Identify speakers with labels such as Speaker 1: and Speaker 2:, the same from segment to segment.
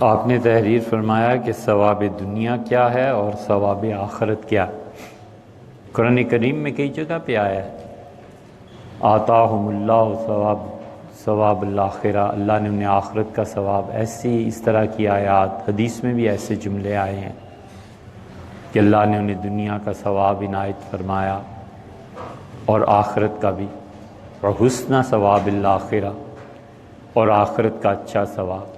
Speaker 1: آپ نے تحریر فرمایا کہ ثواب دنیا کیا ہے اور ثواب آخرت کیا؟ قرآن کریم میں کئی جگہ پہ آیا ہے، آتاہم اللہ ثواب الآخرہ، اللہ نے انہیں آخرت کا ثواب، ایسی اس طرح کی آیات حدیث میں بھی ایسے جملے آئے ہیں کہ اللہ نے انہیں دنیا کا ثواب عنایت فرمایا اور آخرت کا بھی، اور حسن ثواب الآخرہ، اور آخرت کا اچھا ثواب۔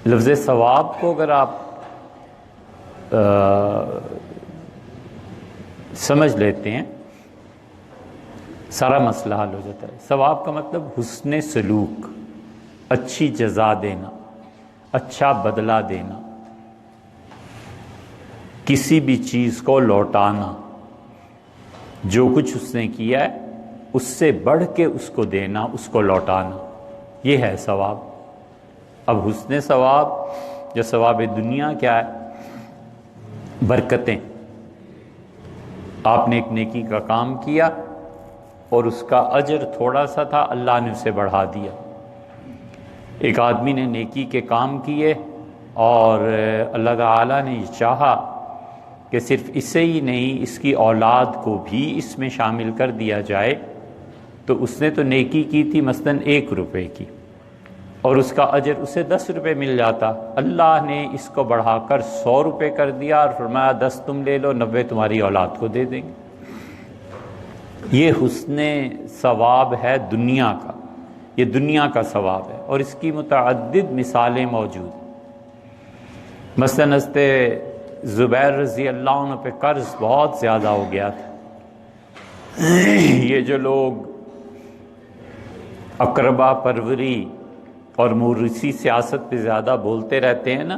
Speaker 1: لفظ ثواب کو اگر آپ سمجھ لیتے ہیں سارا مسئلہ حل ہو جاتا ہے۔ ثواب کا مطلب حسن سلوک، اچھی جزا دینا، اچھا بدلہ دینا، کسی بھی چیز کو لوٹانا، جو کچھ اس نے کیا ہے اس سے بڑھ کے اس کو دینا، اس کو لوٹانا، یہ ہے ثواب۔ اب حسن ثواب جو ثواب دنیا کیا ہے؟ برکتیں۔ آپ نے ایک نیکی کا کام کیا اور اس کا اجر تھوڑا سا تھا، اللہ نے اسے بڑھا دیا۔ ایک آدمی نے نیکی کے کام کیے اور اللہ تعالیٰ نے چاہا کہ صرف اسے ہی نہیں اس کی اولاد کو بھی اس میں شامل کر دیا جائے، تو اس نے تو نیکی کی تھی مثلاً 1 روپے کی، اور اس کا اجر اسے 10 روپے مل جاتا۔ اللہ نے اس کو بڑھا کر 100 روپے کر دیا اور فرمایا 10 تم لے لو، 90 تمہاری اولاد کو دے دیں گے۔ یہ حسن ثواب ہے دنیا کا، یہ دنیا کا ثواب ہے، اور اس کی متعدد مثالیں موجود ہیں۔ مثلاً حضرت زبیر رضی اللہ عنہ پہ قرض بہت زیادہ ہو گیا تھا۔ یہ جو لوگ اقربا پروری اور موروثی سیاست پہ زیادہ بولتے رہتے ہیں نا،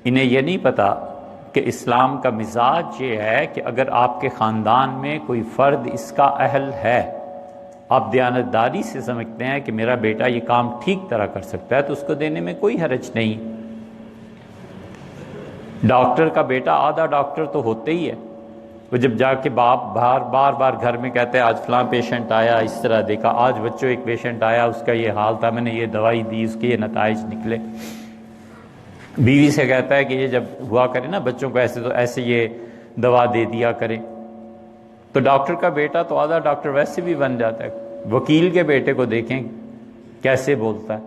Speaker 1: انہیں یہ نہیں پتہ کہ اسلام کا مزاج یہ ہے کہ اگر آپ کے خاندان میں کوئی فرد اس کا اہل ہے، آپ دیانتداری سے سمجھتے ہیں کہ میرا بیٹا یہ کام ٹھیک طرح کر سکتا ہے، تو اس کو دینے میں کوئی حرج نہیں۔ ڈاکٹر کا بیٹا آدھا ڈاکٹر تو ہوتے ہی ہے، وہ جب جا کے باپ بار بار گھر میں کہتے ہیں آج فلاں پیشنٹ آیا، اس طرح دیکھا، آج بچوں ایک پیشنٹ آیا، اس کا یہ حال تھا، میں نے یہ دوائی دی، اس کے یہ نتائج نکلے۔ بیوی سے کہتا ہے کہ یہ جب ہوا کرے نا بچوں کو ایسے، تو ایسے یہ دوا دے دیا کریں۔ تو ڈاکٹر کا بیٹا تو آدھا ڈاکٹر ویسے بھی بن جاتا ہے۔ وکیل کے بیٹے کو دیکھیں کیسے بولتا ہے،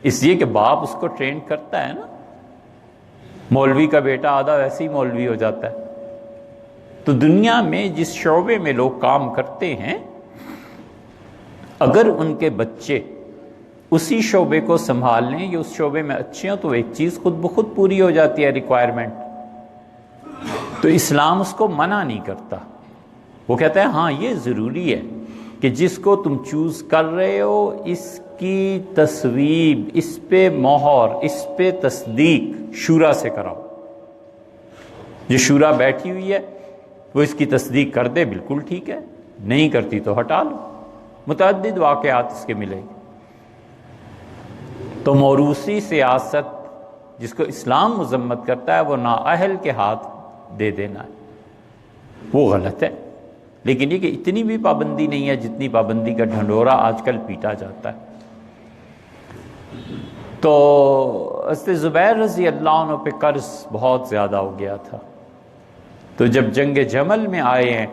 Speaker 1: اس لیے کہ باپ اس کو ٹرین کرتا ہے نا۔ مولوی کا بیٹا آدھا ویسے ہی مولوی ہو جاتا ہے۔ تو دنیا میں جس شعبے میں لوگ کام کرتے ہیں، اگر ان کے بچے اسی شعبے کو سنبھال لیں یا اس شعبے میں اچھے ہوں، تو ایک چیز خود بخود پوری ہو جاتی ہے، ریکوائرمنٹ۔ تو اسلام اس کو منع نہیں کرتا، وہ کہتا ہے ہاں یہ ضروری ہے کہ جس کو تم چوز کر رہے ہو اس کی تصویب، اس پہ مہر، اس پہ تصدیق شورا سے کراؤ۔ جو شورا بیٹھی ہوئی ہے وہ اس کی تصدیق کر دے، بالکل ٹھیک ہے، نہیں کرتی تو ہٹا لو۔ متعدد واقعات اس کے ملے گی۔ تو موروثی سیاست جس کو اسلام مذمت کرتا ہے، وہ نااہل کے ہاتھ دے دینا ہے، وہ غلط ہے۔ لیکن یہ کہ اتنی بھی پابندی نہیں ہے جتنی پابندی کا ڈھنڈورا آج کل پیٹا جاتا ہے۔ تو حضرت زبیر رضی اللہ عنہ پہ قرض بہت زیادہ ہو گیا تھا، تو جب جنگ جمل میں آئے ہیں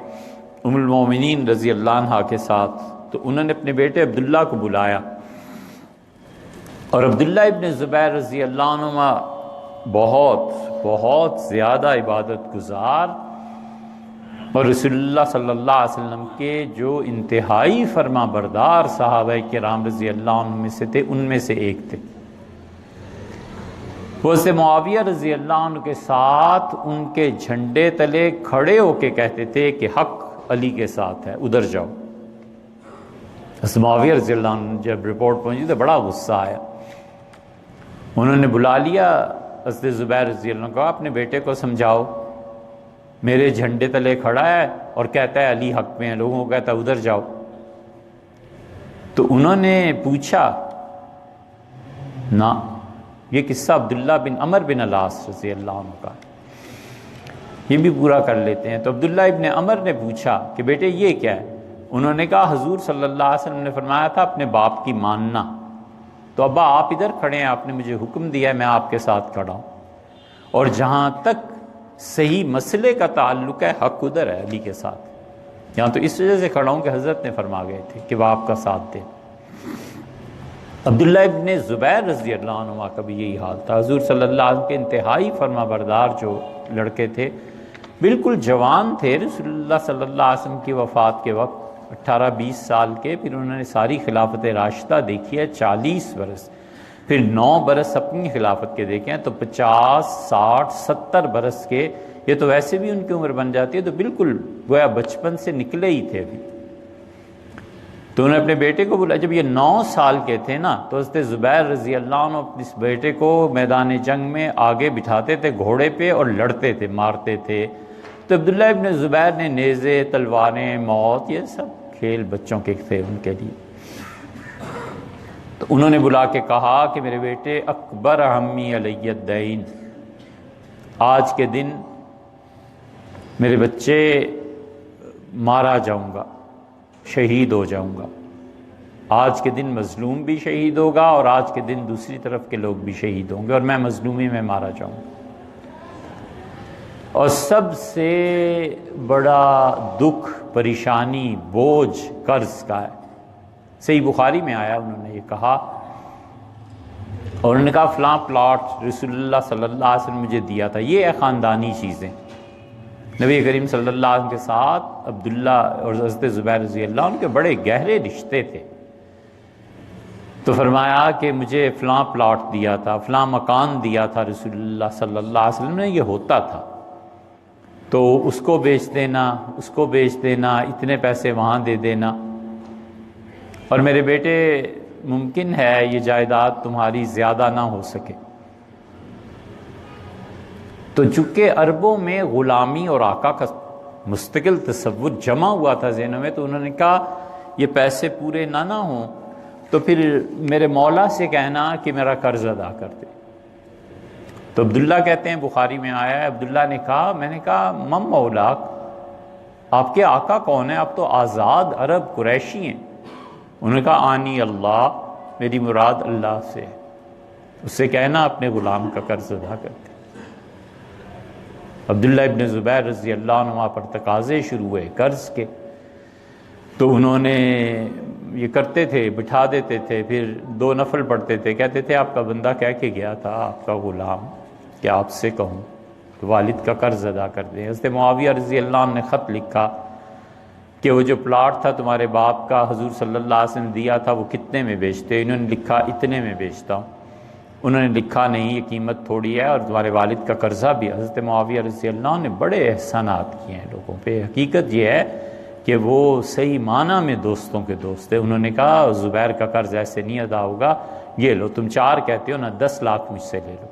Speaker 1: ام المومنین رضی اللہ عنہ کے ساتھ، تو انہوں نے اپنے بیٹے عبداللہ کو بلایا، اور عبداللہ ابن زبیر رضی اللہ عنہ بہت زیادہ عبادت گزار اور رسول اللہ صلی اللہ علیہ وسلم کے جو انتہائی فرما بردار صحابہ کرام رضی اللہ عنہ میں سے تھے، ان میں سے ایک تھے۔ وہ حضرت معاویہ رضی اللہ عنہ کے ساتھ ان کے جھنڈے تلے کھڑے ہو کے کہتے تھے کہ حق علی کے ساتھ ہے، ادھر جاؤ۔ حضرت معاویہ رضی اللہ عنہ جب رپورٹ پہنچی تو بڑا غصہ آیا، انہوں نے بلا لیا حضرت زبیر رضی اللہ عنہ کو، اپنے بیٹے کو سمجھاؤ، میرے جھنڈے تلے کھڑا ہے اور کہتا ہے علی حق میں ہے، لوگوں کو کہتا ہے ادھر جاؤ۔ تو انہوں نے پوچھا نہ، یہ قصہ عبداللہ بن عمر بن العاص رضی اللہ عنہ کا، یہ بھی پورا کر لیتے ہیں۔ تو عبداللہ ابن عمر نے پوچھا کہ بیٹے یہ کیا ہے؟ انہوں نے کہا حضور صلی اللہ علیہ وسلم نے فرمایا تھا اپنے باپ کی ماننا، تو ابا آپ ادھر کھڑے ہیں، آپ نے مجھے حکم دیا ہے، میں آپ کے ساتھ کھڑا ہوں، اور جہاں تک صحیح مسئلے کا تعلق ہے حق ادھر ہے علی کے ساتھ، یہاں تو اس وجہ سے کھڑا ہوں کہ حضرت نے فرما گئے تھے کہ وہ آپ کا ساتھ دے۔ عبداللہ ابن زبیر رضی اللہ عنہ کا بھی یہی حال تھا۔ حضور صلی اللہ علیہ وسلم کے انتہائی فرما بردار جو لڑکے تھے، بالکل جوان تھے رسول اللہ صلی اللہ علیہ وسلم کی وفات کے وقت، 18-20 سال کے، پھر انہوں نے ساری خلافت راشدہ دیکھی ہے 40 برس، پھر 9 برس اپنی خلافت کے دیکھے ہیں، تو 50 60 70 برس کے، یہ تو ویسے بھی ان کی عمر بن جاتی ہے، تو بالکل گویا بچپن سے نکلے ہی تھے ابھی۔ تو انہوں نے اپنے بیٹے کو بولا، جب یہ 9 سال کے تھے نا، تو حضرت زبیر رضی اللہ عنہ اپنے اس بیٹے کو میدان جنگ میں آگے بٹھاتے تھے گھوڑے پہ اور لڑتے تھے، مارتے تھے۔ تو عبداللہ ابن زبیر نے نیزے، تلواریں، موت، یہ سب کھیل بچوں کے تھے ان کے لیے۔ تو انہوں نے بلا کے کہا کہ میرے بیٹے، اکبر ہمی علی الدین، آج کے دن میرے بچے مارا جاؤں گا، شہید ہو جاؤں گا، آج کے دن مظلوم بھی شہید ہوگا اور آج کے دن دوسری طرف کے لوگ بھی شہید ہوں گے، اور میں مظلومی میں مارا جاؤں گا۔ اور سب سے بڑا دکھ، پریشانی، بوجھ قرض کا ہے۔ صحیح بخاری میں آیا، انہوں نے یہ کہا، اور انہوں نے کہا فلاں پلاٹ رسول اللہ صلی اللہ علیہ وسلم نے مجھے دیا تھا، یہ ہے خاندانی چیزیں۔ نبی کریم صلی اللہ علیہ وسلم کے ساتھ عبداللہ اور حضرت زبیر رضی اللہ عنہ کے بڑے گہرے رشتے تھے، تو فرمایا کہ مجھے فلاں پلاٹ دیا تھا، فلاں مکان دیا تھا رسول اللہ صلی اللہ علیہ وسلم نے، یہ ہوتا تھا، تو اس کو بیچ دینا، اس کو بیچ دینا، اتنے پیسے وہاں دے دینا، اور میرے بیٹے ممکن ہے یہ جائیداد تمہاری زیادہ نہ ہو سکے۔ تو چونکہ عربوں میں غلامی اور آقا کا مستقل تصور جمع ہوا تھا ذہنوں میں، تو انہوں نے کہا یہ پیسے پورے نہ ہوں تو پھر میرے مولا سے کہنا کہ میرا قرض ادا کر دے۔ تو عبداللہ کہتے ہیں، بخاری میں آیا ہے، عبداللہ نے کہا، میں نے کہا مم مولاک، آپ کے آقا کون ہیں؟ آپ تو آزاد عرب قریشی ہیں۔ انہوں نے کہا آنی اللہ، میری مراد اللہ سے، اس سے کہنا اپنے غلام کا قرض ادا کر دے۔ عبداللہ ابن زبیر رضی اللہ عنہ پر تقاضے شروع ہوئے قرض کے، تو انہوں نے یہ کرتے تھے، بٹھا دیتے تھے، پھر 2 نفل پڑھتے تھے، کہتے تھے آپ کا بندہ کہہ کے گیا تھا، آپ کا غلام، کہ آپ سے کہوں کہ والد کا قرض ادا کر دیں۔ حضرت معاویہ رضی اللہ عنہ نے خط لکھا کہ وہ جو پلاٹ تھا تمہارے باپ کا حضور صلی اللہ علیہ وسلم نے دیا تھا، وہ کتنے میں بیچتے؟ انہوں نے لکھا اتنے میں بیچتا ہوں۔ انہوں نے لکھا نہیں، یہ قیمت تھوڑی ہے، اور تمہارے والد کا قرضہ بھی۔ حضرت معاویہ رضی اللہ عنہ نے بڑے احسانات کیے ہیں لوگوں پہ۔ حقیقت یہ ہے کہ وہ صحیح معنی میں دوستوں کے دوست تھے۔ انہوں نے کہا زبیر کا قرض ایسے نہیں ادا ہوگا، یہ لو، تم 4 کہتے ہو نا، 10 لاکھ مجھ سے لے لو،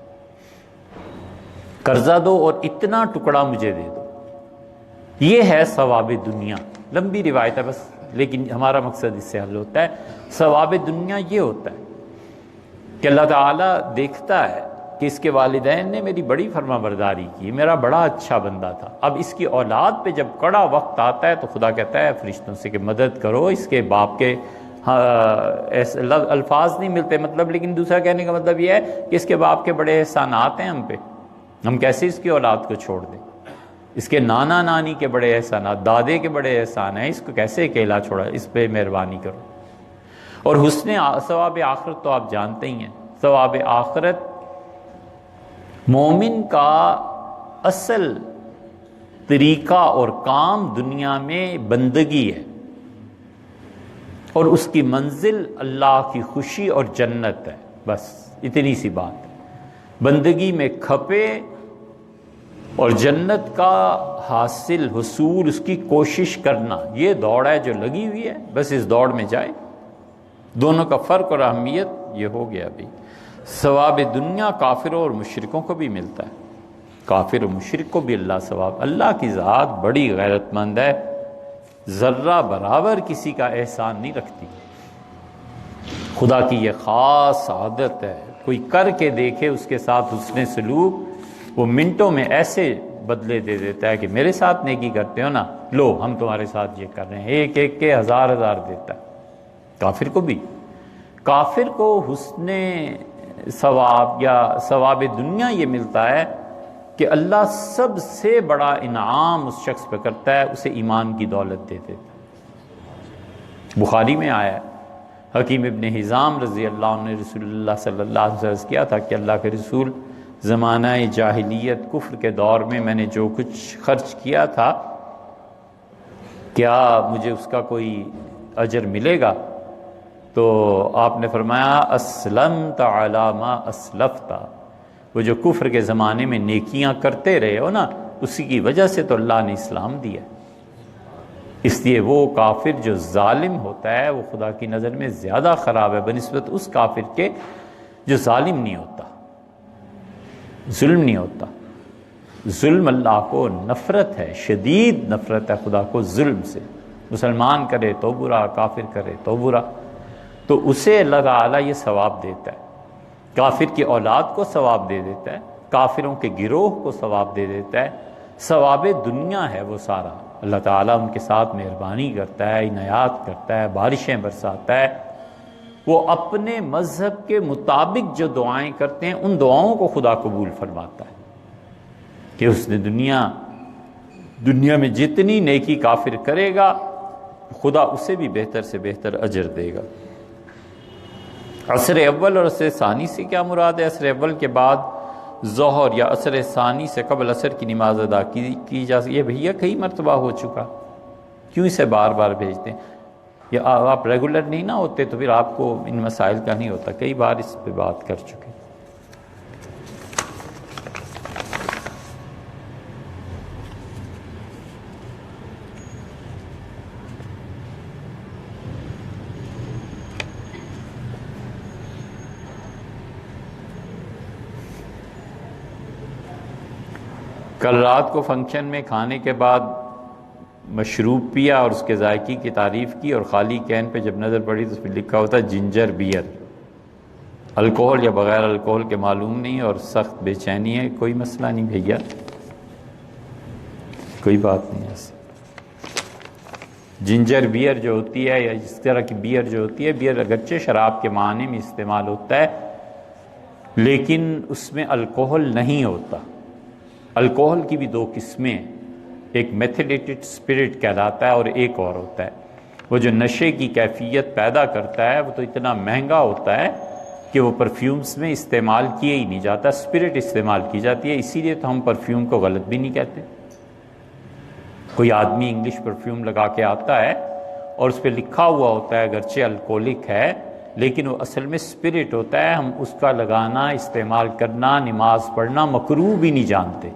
Speaker 1: قرضہ دو اور اتنا ٹکڑا مجھے دے دو۔ یہ ہے ثواب دنیا۔ لمبی روایت ہے بس، لیکن ہمارا مقصد اس سے حل ہوتا ہے۔ ثواب دنیا یہ ہوتا ہے کہ اللہ تعالیٰ دیکھتا ہے کہ اس کے والدین نے میری بڑی فرما برداری کی، میرا بڑا اچھا بندہ تھا، اب اس کی اولاد پہ جب کڑا وقت آتا ہے تو خدا کہتا ہے فرشتوں سے کہ مدد کرو، اس کے باپ کے ایسے الفاظ نہیں ملتے مطلب، لیکن دوسرا کہنے کا مطلب یہ ہے کہ اس کے باپ کے بڑے احسانات ہیں ہم پہ، ہم کیسے اس کی اولاد کو چھوڑ دیں؟ اس کے نانا نانی کے بڑے احسانات، دادے کے بڑے احسان ہیں، اس کو کیسے اکیلا چھوڑا؟ اس پہ مہربانی کرو۔ اور حسن ثواب آخرت تو آپ جانتے ہی ہیں، ثواب آخرت مومن کا اصل طریقہ اور کام دنیا میں بندگی ہے، اور اس کی منزل اللہ کی خوشی اور جنت ہے، بس اتنی سی بات ہے۔ بندگی میں کھپے اور جنت کا حاصل حصول اس کی کوشش کرنا، یہ دوڑ ہے جو لگی ہوئی ہے، بس اس دوڑ میں جائے۔ دونوں کا فرق اور اہمیت یہ ہو گیا ابھی۔ ثواب دنیا کافروں اور مشرکوں کو بھی ملتا ہے، کافر و مشرک کو بھی اللہ ثواب۔ اللہ کی ذات بڑی غیرت مند ہے، ذرہ برابر کسی کا احسان نہیں رکھتی۔ خدا کی یہ خاص عادت ہے، کوئی کر کے دیکھے اس کے ساتھ حسن سلوک، وہ منٹوں میں ایسے بدلے دے دیتا ہے کہ میرے ساتھ نیکی کرتے ہو نا، لو ہم تمہارے ساتھ یہ کر رہے ہیں، ایک ایک کے 1000 دیتا ہے۔ کافر کو بھی، کافر کو حسن ثواب یا ثواب دنیا یہ ملتا ہے کہ اللہ سب سے بڑا انعام اس شخص پہ کرتا ہے، اسے ایمان کی دولت دے دیتا ہے۔ بخاری میں آیا ہے، حکیم ابن حزام رضی اللہ عنہ نے رسول اللہ صلی اللہ علیہ وسلم کیا تھا کہ اللہ کے رسول، زمانہ جاہلیت کفر کے دور میں نے جو کچھ خرچ کیا تھا، کیا مجھے اس کا کوئی اجر ملے گا؟ تو آپ نے فرمایا اسلمت علی ما اسلفت، وہ جو کفر کے زمانے میں نیکیاں کرتے رہے ہو نا، اسی کی وجہ سے تو اللہ نے اسلام دیا۔ اس لیے وہ کافر جو ظالم ہوتا ہے وہ خدا کی نظر میں زیادہ خراب ہے بنسبت اس کافر کے جو ظالم نہیں ہوتا، ظلم نہیں ہوتا۔ ظلم اللہ کو نفرت ہے، شدید نفرت ہے خدا کو ظلم سے۔ مسلمان کرے تو برا، کافر کرے تو برا، تو اسے اللہ تعالیٰ یہ ثواب دیتا ہے۔ کافر کی اولاد کو ثواب دے دیتا ہے، کافروں کے گروہ کو ثواب دے دیتا ہے۔ ثواب دنیا ہے وہ سارا، اللہ تعالیٰ ان کے ساتھ مہربانی کرتا ہے، عنایات کرتا ہے، بارشیں برساتا ہے۔ وہ اپنے مذہب کے مطابق جو دعائیں کرتے ہیں ان دعاؤں کو خدا قبول فرماتا ہے کہ اس نے دنیا میں جتنی نیکی کافر کرے گا خدا اسے بھی بہتر سے بہتر اجر دے گا۔ عصر اول اور عصر ثانی سے کیا مراد ہے؟ عصر اول کے بعد ظہر یا عصر ثانی سے قبل عصر کی نماز ادا کی جا سکتی ہے۔ بھیا کئی مرتبہ ہو چکا، کیوں اسے بار بار بھیجتے ہیں؟ یا آپ ریگولر نہیں نہ ہوتے تو پھر آپ کو ان مسائل کا نہیں ہوتا، کئی بار اس پہ بات کر چکے۔ کل رات کو فنکشن میں کھانے کے بعد مشروب پیا اور اس کے ذائقے کی تعریف کی، اور خالی کین پہ جب نظر پڑی تو اس پہ لکھا ہوتا جنجر بیئر، الکوہل یا بغیر الکوہل کے معلوم نہیں، اور سخت بے چینی ہے۔ کوئی مسئلہ نہیں بھیا، کوئی بات نہیں ایسے۔ جنجر بیئر جو ہوتی ہے یا اس طرح کی بیئر جو ہوتی ہے، بیئر اگرچہ شراب کے معنی میں استعمال ہوتا ہے لیکن اس میں الکوہل نہیں ہوتا۔ الکوہل کی بھی دو قسمیں ہیں، ایک میتھیلیٹڈ اسپرٹ کہلاتا ہے اور ایک اور ہوتا ہے وہ جو نشے کی کیفیت پیدا کرتا ہے، وہ تو اتنا مہنگا ہوتا ہے کہ وہ پرفیومز میں استعمال کیا ہی نہیں جاتا، اسپرٹ استعمال کی جاتی ہے، اسی لیے تو ہم پرفیوم کو غلط بھی نہیں کہتے۔ کوئی آدمی انگلش پرفیوم لگا کے آتا ہے اور اس پہ لکھا ہوا ہوتا ہے اگرچہ الکوہلک ہے لیکن وہ اصل میں اسپرٹ ہوتا ہے، ہم اس کا لگانا، استعمال کرنا، نماز پڑھنا مکروہ بھی نہیں جانتے۔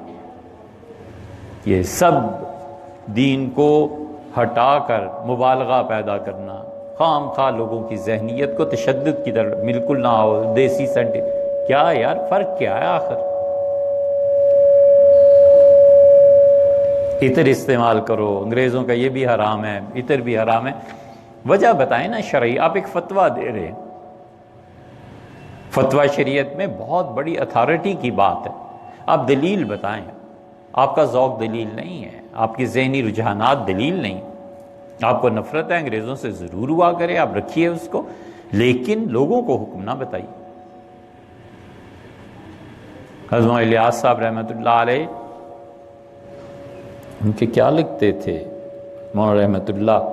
Speaker 1: یہ سب دین کو ہٹا کر مبالغہ پیدا کرنا، خام خواہ لوگوں کی ذہنیت کو تشدد کی طرف بالکل نہ ہو، دیسی سنٹ کیا یار، فرق کیا ہے آخر؟ عطر استعمال کرو، انگریزوں کا یہ بھی حرام ہے، عطر بھی حرام ہے، وجہ بتائیں نا شرعی۔ آپ ایک فتویٰ دے رہے ہیں، فتویٰ شریعت میں بہت بڑی اتھارٹی کی بات ہے، آپ دلیل بتائیں۔ آپ کا ذوق دلیل نہیں ہے، آپ کی ذہنی رجحانات دلیل نہیں، آپ کو نفرت ہے انگریزوں سے، ضرور ہوا کرے، آپ رکھیے اس کو، لیکن لوگوں کو حکم نہ بتائیے۔ حضرت الیاس صاحب رحمۃ اللہ علیہ، ان کے کیا لکھتے تھے مولانا رحمۃ اللہ،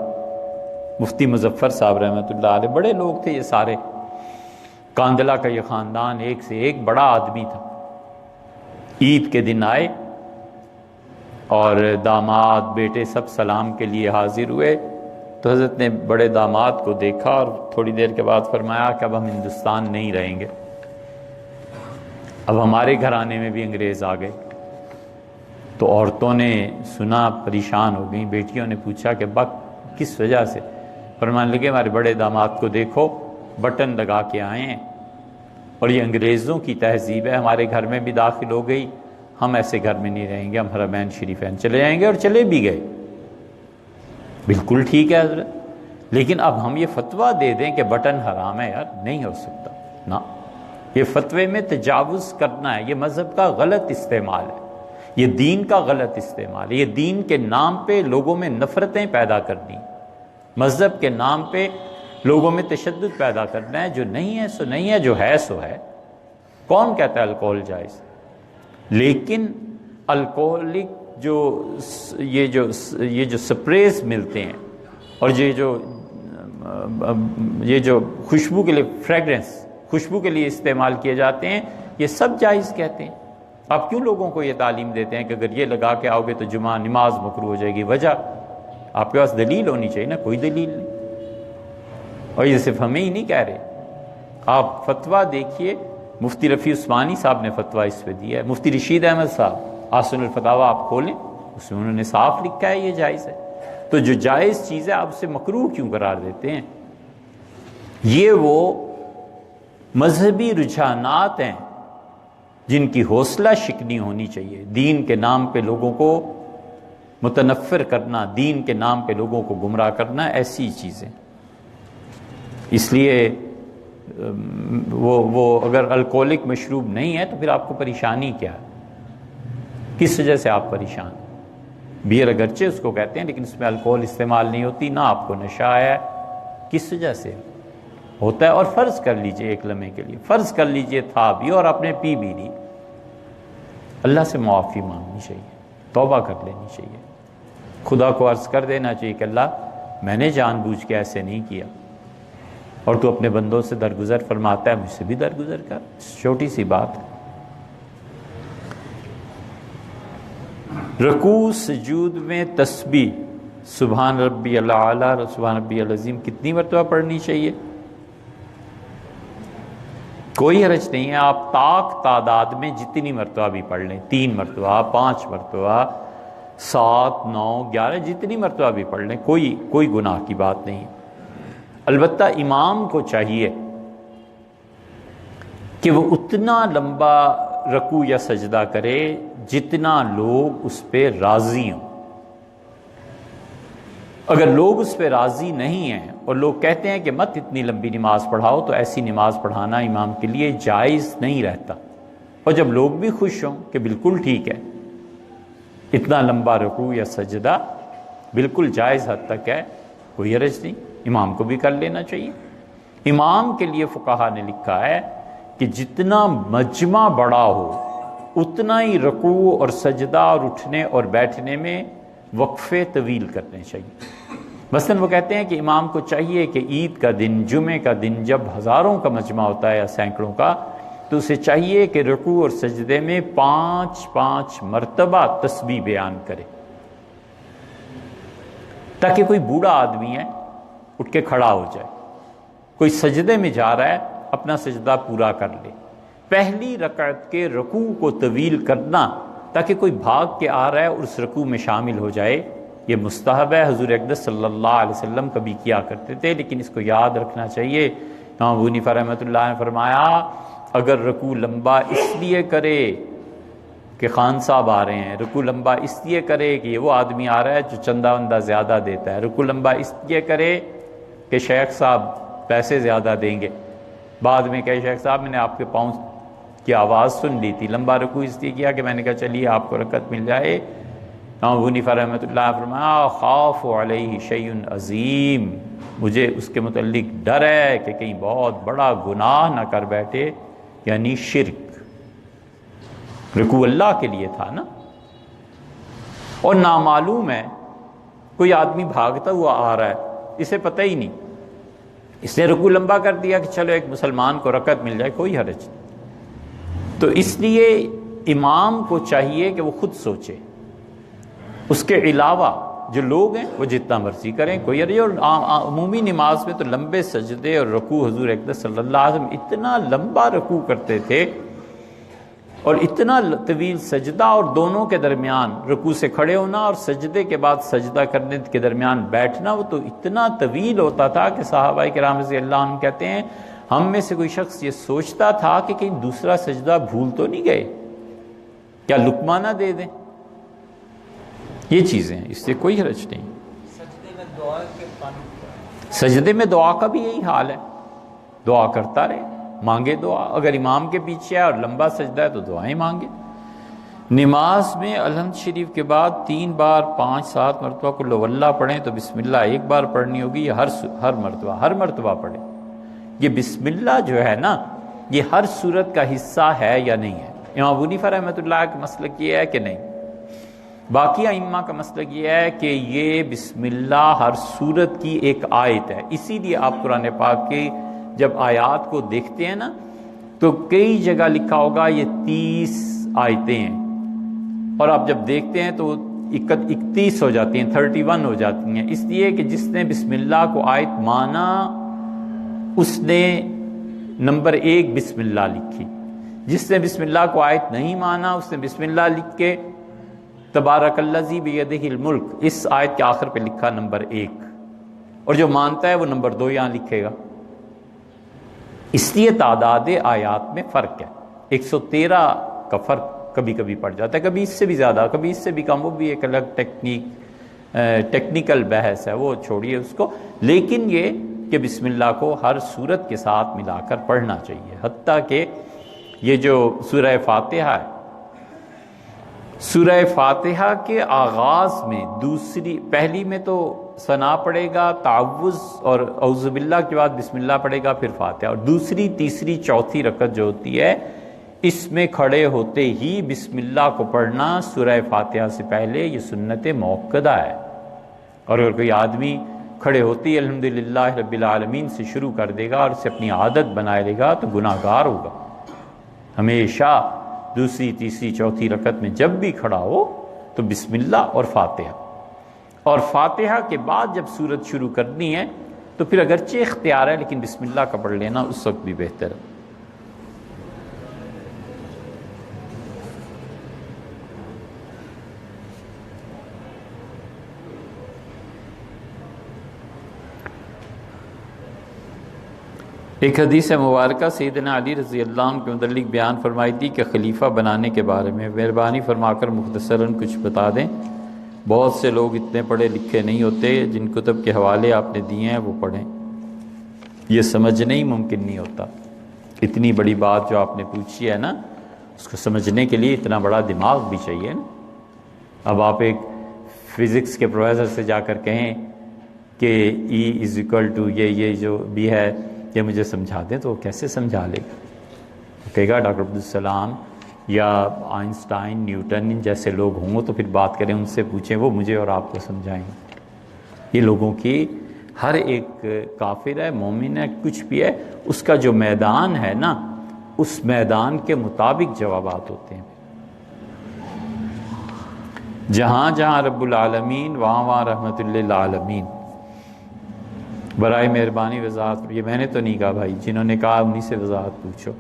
Speaker 1: مفتی مظفر صاحب رحمۃ اللہ علیہ، بڑے لوگ تھے یہ سارے، کاندلہ کا یہ خاندان ایک سے ایک بڑا آدمی تھا۔ عید کے دن آئے اور داماد بیٹے سب سلام کے لیے حاضر ہوئے، تو حضرت نے بڑے داماد کو دیکھا اور تھوڑی دیر کے بعد فرمایا کہ اب ہم ہندوستان نہیں رہیں گے، اب ہمارے گھرانے میں بھی انگریز آ گئے۔ تو عورتوں نے سنا، پریشان ہو گئیں، بیٹیوں نے پوچھا کہ کس وجہ سے؟ فرمانے لگے ہمارے بڑے داماد کو دیکھو، بٹن لگا کے آئے ہیں، اور یہ انگریزوں کی تہذیب ہے، ہمارے گھر میں بھی داخل ہو گئی، ہم ایسے گھر میں نہیں رہیں گے، ہم حرمین شریفین چلے جائیں گے، اور چلے بھی گئے۔ بالکل ٹھیک ہے حضرت، لیکن اب ہم یہ فتویٰ دے دیں کہ بٹن حرام ہے، یار نہیں ہو سکتا نا، یہ فتوے میں تجاوز کرنا ہے، یہ مذہب کا غلط استعمال ہے، یہ دین کا غلط استعمال ہے، یہ دین کے نام پہ لوگوں میں نفرتیں پیدا کرنی، مذہب کے نام پہ لوگوں میں تشدد پیدا کرنا ہے، جو نہیں ہے سو نہیں ہے، جو ہے سو ہے۔ کون کہتا ہے الکوہل جائز؟ لیکن الکوہلک یہ جو سپریز ملتے ہیں اور یہ جو خوشبو کے لیے فریگرنس، خوشبو کے لیے استعمال کیے جاتے ہیں، یہ سب جائز کہتے ہیں۔ آپ کیوں لوگوں کو یہ تعلیم دیتے ہیں کہ اگر یہ لگا کے آؤ گے تو جمعہ نماز مکروہ ہو جائے گی؟ وجہ آپ کے پاس دلیل ہونی چاہیے نا، کوئی دلیل نہیں۔ اور یہ صرف ہمیں ہی نہیں کہہ رہے، آپ فتویٰ دیکھیے، مفتی رفیع عثمانی صاحب نے فتویٰ اس پہ دیا ہے، مفتی رشید احمد صاحب آسن الفتاویٰ آپ کھولیں، اس میں انہوں نے صاف لکھا ہے یہ جائز ہے۔ تو جو جائز چیز ہے آپ اسے مکروہ کیوں قرار دیتے ہیں؟ یہ وہ مذہبی رجحانات ہیں جن کی حوصلہ شکنی ہونی چاہیے۔ دین کے نام پہ لوگوں کو متنفر کرنا، دین کے نام پہ لوگوں کو گمراہ کرنا، ایسی چیزیں۔ اس لیے وہ اگر الکوہلک مشروب نہیں ہے تو پھر آپ کو پریشانی کیا ہے؟ کس وجہ سے آپ پریشان ہیں؟ بیئر اگرچہ اس کو کہتے ہیں لیکن اس میں الکوہل استعمال نہیں ہوتی، نہ آپ کو نشہ ہے، کس وجہ سے ہوتا ہے؟ اور فرض کر لیجئے ایک لمحے کے لیے، فرض کر لیجئے تھا بھی اور آپ نے پی بھی لی، اللہ سے معافی مانگنی چاہیے، توبہ کر لینی چاہیے، خدا کو عرض کر دینا چاہیے کہ اللہ میں نے جان بوجھ کے ایسے نہیں کیا، اور تو اپنے بندوں سے درگزر فرماتا ہے، مجھ سے بھی درگزر کر۔ چھوٹی سی بات۔ رکوع سجود میں تسبیح سبحان ربی الاعلیٰ، سبحان ربی العظیم کتنی مرتبہ پڑھنی چاہیے؟ کوئی حرج نہیں ہے، آپ طاق تعداد میں جتنی مرتبہ بھی پڑھ لیں، 3 مرتبہ، 5 مرتبہ، 7، 9، 11، جتنی مرتبہ بھی پڑھ لیں، کوئی گناہ کی بات نہیں ہے۔ البتہ امام کو چاہیے کہ وہ اتنا لمبا رکوع یا سجدہ کرے جتنا لوگ اس پہ راضی ہوں۔ اگر لوگ اس پہ راضی نہیں ہیں اور لوگ کہتے ہیں کہ مت اتنی لمبی نماز پڑھاؤ، تو ایسی نماز پڑھانا امام کے لیے جائز نہیں رہتا۔ اور جب لوگ بھی خوش ہوں کہ بالکل ٹھیک ہے، اتنا لمبا رکوع یا سجدہ بالکل جائز حد تک ہے، کوئی حرج نہیں، امام کو بھی کر لینا چاہیے۔ امام کے لیے فقہا نے لکھا ہے کہ جتنا مجمع بڑا ہو اتنا ہی رکوع اور سجدہ اور اٹھنے اور بیٹھنے میں وقفے طویل کرنے چاہیے۔ مثلا وہ کہتے ہیں کہ امام کو چاہیے کہ عید کا دن، جمعے کا دن جب ہزاروں کا مجمع ہوتا ہے یا سینکڑوں کا، تو اسے چاہیے کہ رکوع اور سجدے میں 5 مرتبہ تسبیح بیان کرے، تاکہ کوئی بوڑھا آدمی ہے اٹھ کے کھڑا ہو جائے، کوئی سجدے میں جا رہا ہے اپنا سجدہ پورا کر لے۔ پہلی رکعت کے رکوع کو طویل کرنا تاکہ کوئی بھاگ کے آ رہا ہے اور اس رکوع میں شامل ہو جائے، یہ مستحب ہے، حضور اقدس صلی اللہ علیہ وسلم کبھی کیا کرتے تھے، لیکن اس کو یاد رکھنا چاہیے۔ امام ابو حنیفہ رحمۃ اللہ نے فرمایا اگر رکوع لمبا اس لیے کرے کہ خان صاحب آ رہے ہیں، رکوع لمبا اس لیے کرے کہ یہ وہ آدمی آ رہا ہے جو چندہ وندہ زیادہ دیتا ہے، رکوع لمبا اس لیے کرے کہ شیخ صاحب پیسے زیادہ دیں گے، بعد میں کہے شیخ صاحب میں نے آپ کے پاؤں کی آواز سن لی تھی، لمبا رکوع اس لیے کیا کہ میں نے کہا چلیے آپ کو رکعت مل جائے۔ امام ابو حنیفہ رحمۃ اللہ نے فرمایا خاف علیہ شیء عظیم، مجھے اس کے متعلق ڈر ہے کہ کہیں بہت بڑا گناہ نہ کر بیٹھے، یعنی شرک۔ رکوع اللہ کے لیے تھا نا، اور نامعلوم ہے کوئی آدمی بھاگتا ہوا آ رہا ہے، اسے پتہ ہی نہیں، اس نے رکوع لمبا کر دیا کہ چلو ایک مسلمان کو رکعت مل جائے، کوئی حرج نہیں۔ تو اس لیے امام کو چاہیے کہ وہ خود سوچے، اس کے علاوہ جو لوگ ہیں وہ جتنا مرضی کریں، کوئی حرج۔ اور عمومی نماز میں تو لمبے سجدے اور رکوع، حضور اقدس صلی اللہ علیہ وسلم اتنا لمبا رکوع کرتے تھے اور اتنا طویل سجدہ، اور دونوں کے درمیان رکوع سے کھڑے ہونا اور سجدے کے بعد سجدہ کرنے کے درمیان بیٹھنا، وہ تو اتنا طویل ہوتا تھا کہ صحابہ کرام رضی اللہ عنہ کہتے ہیں ہم میں سے کوئی شخص یہ سوچتا تھا کہ کہیں دوسرا سجدہ بھول تو نہیں گئے، کیا لقمہ نہ دے دیں۔ یہ چیزیں ہیں، اس سے کوئی حرج نہیں۔ سجدے میں دعا کا بھی یہی حال ہے، دعا کرتا رہے، مانگے دعا، اگر امام کے پیچھے ہے اور لمبا سجدہ ہے تو دعائیں مانگے۔ نماز میں الحمد شریف کے بعد 3 بار 5-7 مرتبہ قل هو اللہ پڑھیں تو بسم اللہ 1 بار پڑھنی ہوگی، یا ہر مرتبہ پڑھیں؟ یہ بسم اللہ جو ہے نا، یہ ہر صورت کا حصہ ہے یا نہیں ہے؟ امام ابو حنیفہ رحمۃ اللہ کا مسلک یہ ہے کہ نہیں، باقی ائمہ کا مسلک یہ ہے کہ یہ بسم اللہ ہر صورت کی ایک آیت ہے۔ اسی لیے آپ قرآن پاک کے جب آیات کو دیکھتے ہیں نا تو کئی جگہ لکھا ہوگا یہ 30 آیتیں ہیں، اور آپ جب دیکھتے ہیں تو 31 ہو جاتی ہیں، 31 ہو جاتی ہیں، اس لیے کہ جس نے بسم اللہ کو آیت مانا اس نے نمبر 1 بسم اللہ لکھی، جس نے بسم اللہ کو آیت نہیں مانا اس نے بسم اللہ لکھ کے تبارک الذی بیدہ الملک اس آیت کے آخر پہ لکھا نمبر 1، اور جو مانتا ہے وہ نمبر 2 یہاں لکھے گا۔ اس لیے تعداد آیات میں فرق ہے، 113 کا فرق کبھی کبھی پڑ جاتا ہے، کبھی اس سے بھی زیادہ کبھی اس سے بھی کم، وہ بھی ایک الگ ٹیکنیکل بحث ہے، وہ چھوڑیے اس کو، لیکن یہ کہ بسم اللہ کو ہر صورت کے ساتھ ملا کر پڑھنا چاہیے۔ حتیٰ کہ یہ جو سورہ فاتحہ ہے، سورہ فاتحہ کے آغاز میں پہلی میں تو ثنا پڑھے گا، تعوذ اور اعوذ باللہ کے بعد بسم اللہ پڑھے گا، پھر فاتحہ، اور دوسری تیسری چوتھی رکعت جو ہوتی ہے اس میں کھڑے ہوتے ہی بسم اللہ کو پڑھنا سورہ فاتحہ سے پہلے یہ سنت موقدہ ہے، اور اگر کوئی آدمی کھڑے ہوتے ہی الحمدللہ رب العالمین سے شروع کر دے گا اور اسے اپنی عادت بنائے لے گا تو گناہ گار ہوگا۔ ہمیشہ دوسری تیسری چوتھی رکعت میں جب بھی کھڑا ہو تو بسم اللہ اور فاتحہ، اور فاتحہ کے بعد جب سورت شروع کرنی ہے تو پھر اگرچہ اختیار ہے لیکن بسم اللہ کا پڑھ لینا اس وقت بھی بہتر ہے۔ ایک حدیث مبارکہ سیدنا علی رضی اللہ عنہ کے متعلق بیان فرمائی تھی کہ خلیفہ بنانے کے بارے میں مہربانی فرما کر مختصراً کچھ بتا دیں، بہت سے لوگ اتنے پڑھے لکھے نہیں ہوتے، جن کتب کے حوالے آپ نے دیے ہیں وہ پڑھیں، یہ سمجھنا ہی ممکن نہیں ہوتا۔ اتنی بڑی بات جو آپ نے پوچھی ہے نا، اس کو سمجھنے کے لیے اتنا بڑا دماغ بھی چاہیے نا۔ اب آپ ایک فزکس کے پروفیسر سے جا کر کہیں کہ E=، یہ جو بھی ہے یہ مجھے سمجھا دیں، تو وہ کیسے سمجھا لے گا؟ وہ کہے گا ڈاکٹر عبدالسلام یا آئنسٹائن، نیوٹن جیسے لوگ ہوں گے تو پھر بات کریں، ان سے پوچھیں، وہ مجھے اور آپ کو سمجھائیں گے۔ یہ لوگوں کی ہر ایک کافر ہے، مومن ہے، کچھ بھی ہے، اس کا جو میدان ہے نا اس میدان کے مطابق جوابات ہوتے ہیں۔ جہاں جہاں رب العالمین وہاں وہاں رحمت للعالمین۔ برائے مہربانی وضاحت، یہ میں نے تو نہیں کہا بھائی، جنہوں نے کہا انہی سے وضاحت پوچھو۔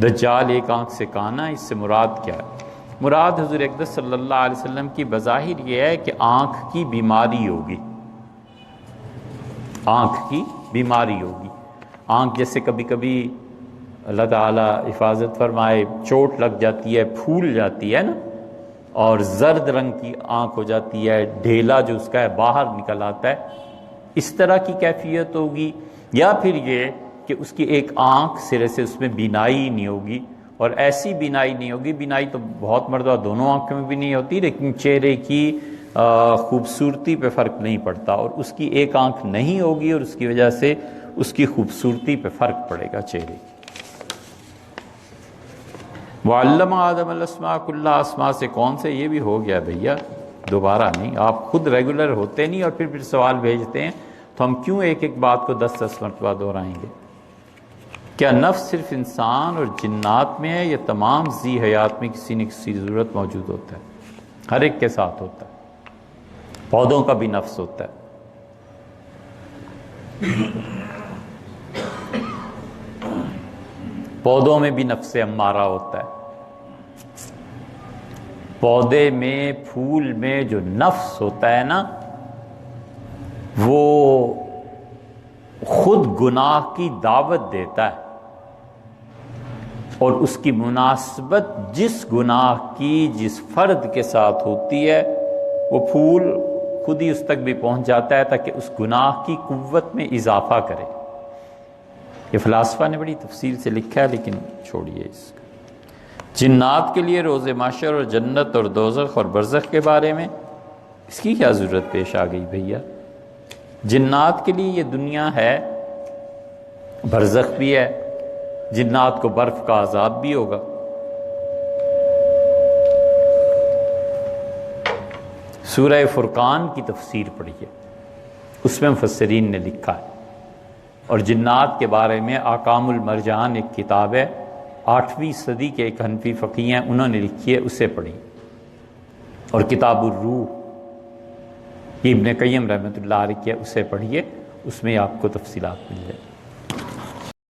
Speaker 1: دجال ایک آنکھ سے کانا، اس سے مراد کیا ہے؟ مراد حضور اقدس صلی اللہ علیہ وسلم کی بظاہر یہ ہے کہ آنکھ کی بیماری ہوگی، آنکھ کی بیماری ہوگی۔ آنکھ جیسے کبھی کبھی اللہ تعالیٰ حفاظت فرمائے چوٹ لگ جاتی ہے، پھول جاتی ہے نا، اور زرد رنگ کی آنکھ ہو جاتی ہے، ڈھیلا جو اس کا ہے باہر نکل آتا ہے، اس طرح کی کیفیت ہوگی۔ یا پھر یہ کہ اس کی ایک آنکھ سرے سے اس میں بینائی نہیں ہوگی، اور ایسی بینائی نہیں ہوگی، بینائی تو بہت مرتبہ دونوں آنکھوں میں بھی نہیں ہوتی، لیکن چہرے کی خوبصورتی پہ فرق نہیں پڑتا، اور اس کی ایک آنکھ نہیں ہوگی اور اس کی وجہ سے اس کی خوبصورتی پہ فرق پڑے گا چہرے کی۔ وعلم آدم الاسماء کلھا، اسماء سے کون سے؟ یہ بھی ہو گیا بھیا، دوبارہ نہیں۔ آپ خود ریگولر ہوتے نہیں اور پھر سوال بھیجتے ہیں، تو ہم کیوں ایک ایک بات کو 10 مرتبہ دہرائیں گے؟ کیا نفس صرف انسان اور جنات میں ہے یا تمام ذی حیات میں کسی نہ کسی ضرورت موجود ہوتا ہے؟ ہر ایک کے ساتھ ہوتا ہے، پودوں کا بھی نفس ہوتا ہے۔ پودوں میں بھی نفس امارہ ہوتا ہے، پودے میں، پھول میں جو نفس ہوتا ہے نا وہ خود گناہ کی دعوت دیتا ہے، اور اس کی مناسبت جس گناہ کی جس فرد کے ساتھ ہوتی ہے وہ پھول خود ہی اس تک بھی پہنچ جاتا ہے تاکہ اس گناہ کی قوت میں اضافہ کرے۔ یہ فلاسفہ نے بڑی تفصیل سے لکھا ہے لیکن چھوڑیے اس کا۔ جنات کے لیے روز محشر اور جنت اور دوزخ اور برزخ کے بارے میں اس کی کیا ضرورت پیش آ گئی بھیا؟ جنات کے لیے یہ دنیا ہے، برزخ بھی ہے، جنات کو برف کا عذاب بھی ہوگا۔ سورہ فرقان کی تفسیر پڑھیے، اس میں مفسرین نے لکھا ہے، اور جنات کے بارے میں احکام المرجان ایک کتاب ہے، 8ویں صدی کے ایک حنفی فقیہ ہیں، انہوں نے لکھی ہے، اسے پڑھی۔ اور کتاب الروح یہ ابن قیم رحمۃ اللہ علیہ کی ہے، اسے پڑھیے، اس میں آپ کو تفصیلات مل جائیں۔